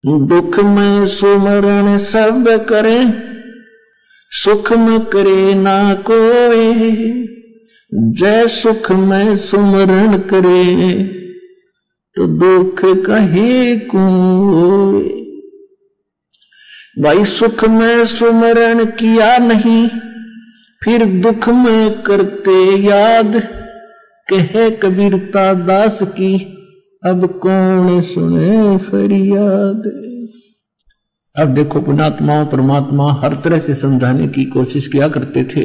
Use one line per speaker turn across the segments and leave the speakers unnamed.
दुख में सुमरण सब करे, सुख में करे ना कोई। जय सुख में सुमरण करे, तो दुख कहे कोई। भाई सुख में सुमरण किया नहीं, फिर दुख में करते याद। कहे कबीरता दास की, अब कौन सुने फरियाद। अब देखो पुण्यात्मा परमात्मा हर तरह से समझाने की कोशिश किया करते थे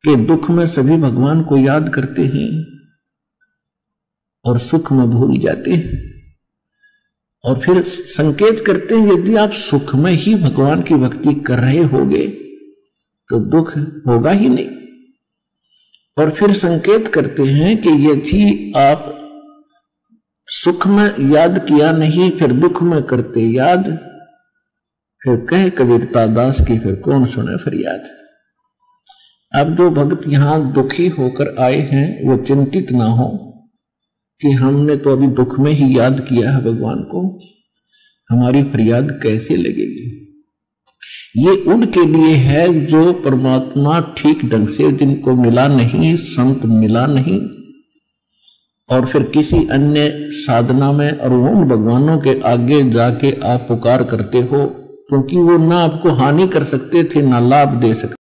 कि दुख में सभी भगवान को याद करते हैं और सुख में भूल जाते हैं। और फिर संकेत करते हैं यदि आप सुख में ही भगवान की भक्ति कर रहे होगे तो दुख होगा ही नहीं। और फिर संकेत करते हैं कि यदि आप सुख में याद किया नहीं, फिर दुख में करते याद। फिर कहे कबीरता दास की, फिर कौन सुने फरियाद। अब जो भक्त यहां दुखी होकर आए हैं वो चिंतित ना हो कि हमने तो अभी दुख में ही याद किया है भगवान को, हमारी फरियाद कैसे लगेगी। ये उनके लिए है जो परमात्मा ठीक ढंग से जिनको मिला नहीं, संत मिला नहीं, और फिर किसी अन्य साधना में और उन भगवानों के आगे जाके आप पुकार करते हो, क्योंकि वो ना आपको हानि कर सकते थे ना लाभ दे सकते।